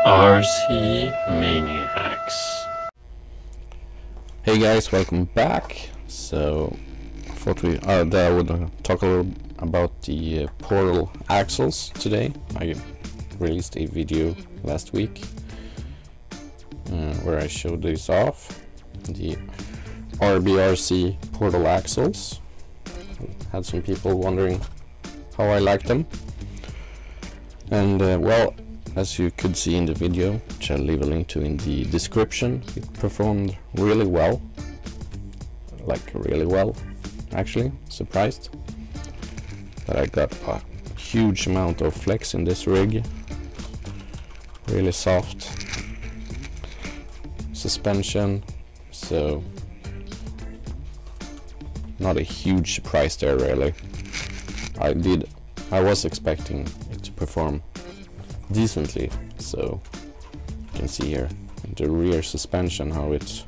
RC Maniacs. Hey guys, welcome back. So I thought that I would talk a little about the Portal axles today. I released a video last week where I showed these off, the RBR Portal axles. Had some people wondering how I like them, and well, as you could see in the video, which I'll leave a link to in the description, it performed really well. Like really well, actually. Surprised that I got a huge amount of flex in this rig. Really soft suspension, so not a huge surprise there really. I was expecting it to perform decently, so you can see here in the rear suspension how it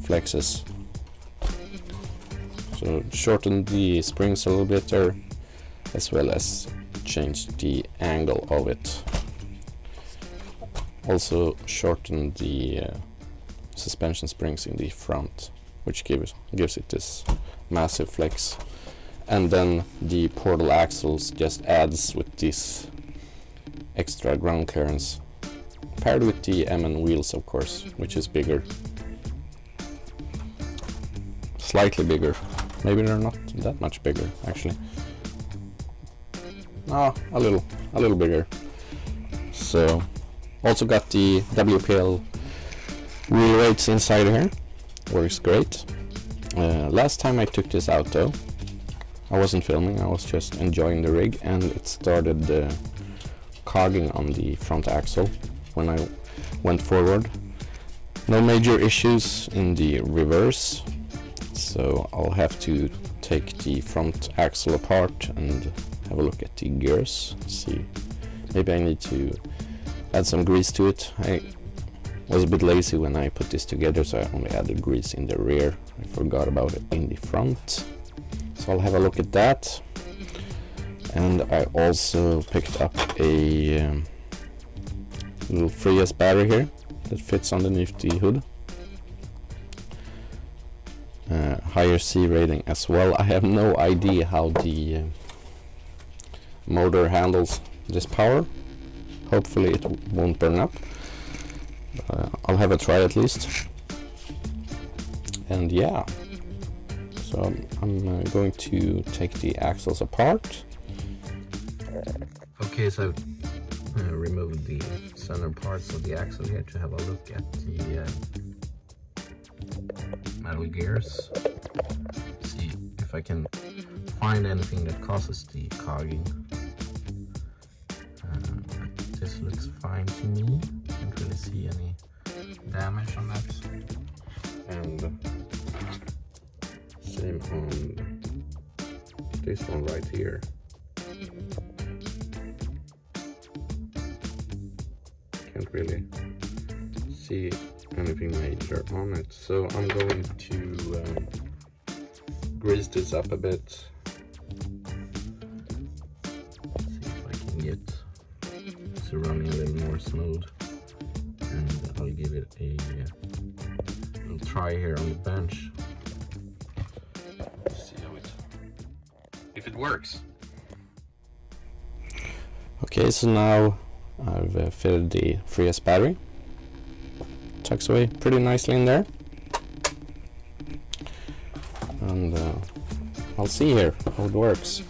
flexes. So shortened the springs a little bit there, as well as changed the angle of it. Also shortened the suspension springs in the front, which gives it this massive flex. And then the Portal axles just adds with this extra ground clearance, paired with the MN wheels, of course, which is bigger, slightly bigger. Maybe they're not that much bigger, actually. A little bigger. So also got the WPL wheel rates inside here. Works great. Last time I took this out though, I wasn't filming, I was just enjoying the rig, and it started cogging on the front axle when I went forward. No major issues in the reverse, so I'll have to take the front axle apart and have a look at the gears, see. Maybe I need to add some grease to it. I was a bit lazy when I put this together, so I only added grease in the rear. I forgot about it in the front, so I'll have a look at that. And I also picked up a little 3S battery here that fits underneath the hood. Higher C rating as well. I have no idea how the motor handles this power. Hopefully it won't burn up. I'll have a try at least. And yeah, so I'm going to take the axles apart. Okay, so I removed the center parts of the axle here to have a look at the metal gears. See if I can find anything that causes the cogging. This looks fine to me. Can't really see any damage on that. And same on this one right here. Can't really see anything major on it, so I'm going to grease this up a bit. See if I can get it running a little more smooth, and I'll give it a little try here on the bench. See if it works. Okay, so now I've fitted the 3S battery. Tucks away pretty nicely in there. And I'll see here how it works.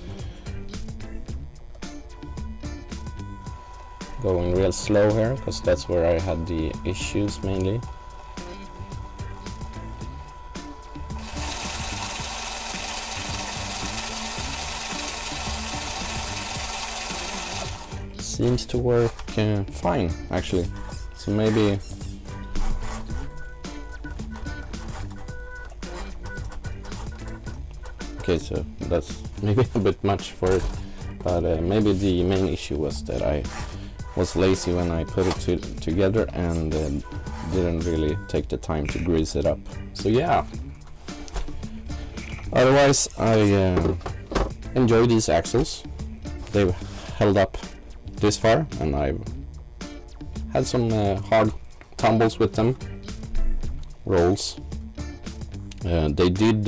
Going real slow here, because that's where I had the issues mainly. Seems to work fine, actually. So maybe okay, so that's maybe a bit much for it, but maybe the main issue was that I was lazy when I put it together and didn't really take the time to grease it up. So yeah, otherwise I enjoy these axles. They've held up this far, and I've had some hard tumbles with them, rolls. They did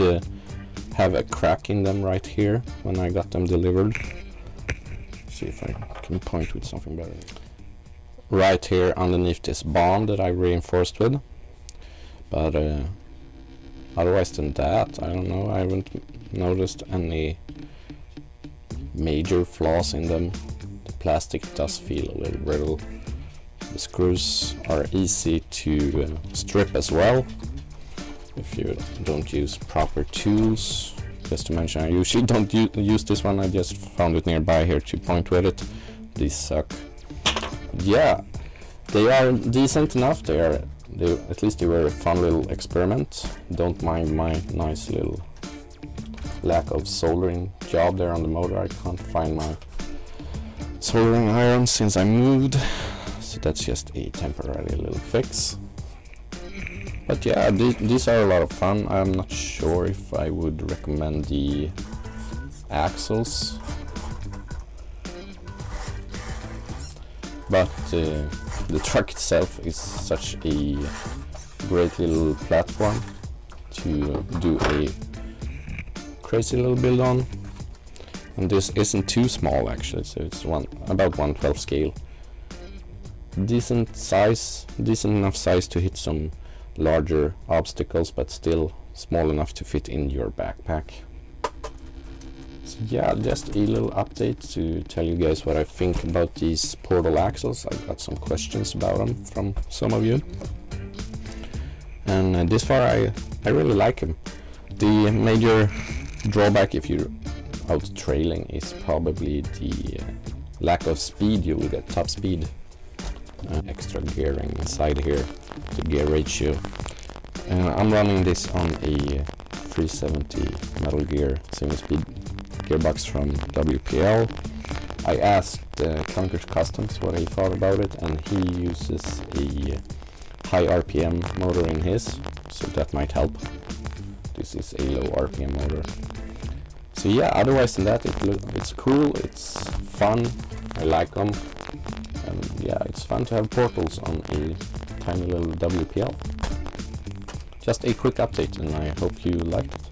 have a crack in them right here when I got them delivered. See if I can point with something better. Right here underneath this bond that I reinforced with, but otherwise than that, I don't know, I haven't noticed any major flaws in them. The plastic does feel a little brittle. The screws are easy to strip as well if you don't use proper tools. Just to mention, I usually don't use this one, I just found it nearby here to point with it. These suck. Yeah, they are decent enough. At least they were a fun little experiment. Don't mind my nice little lack of soldering job there on the motor. I can't find my soldering iron since I moved, so that's just a temporary little fix. But yeah, these are a lot of fun. I'm not sure if I would recommend the AXLES, but the truck itself is such a great little platform to do a crazy little build on. And this isn't too small actually, so it's about 1/12 scale. Decent enough size to hit some larger obstacles, but still small enough to fit in your backpack. So yeah, just a little update to tell you guys what I think about these portal axles. I got some questions about them from some of you, and this far I really like them. The major drawback if you're out trailing is probably the lack of speed. You will get top speed. Extra gearing inside here, the gear ratio. I'm running this on a 370 Metal Gear single speed gearbox from WPL. I asked Clunkers Customs what he thought about it, and he uses a high RPM motor in his, so that might help. This is a low RPM motor. So yeah, otherwise than that, it's cool, it's fun, I like them. And yeah, it's fun to have portals on a tiny little WPL. Just a quick update, and I hope you liked it.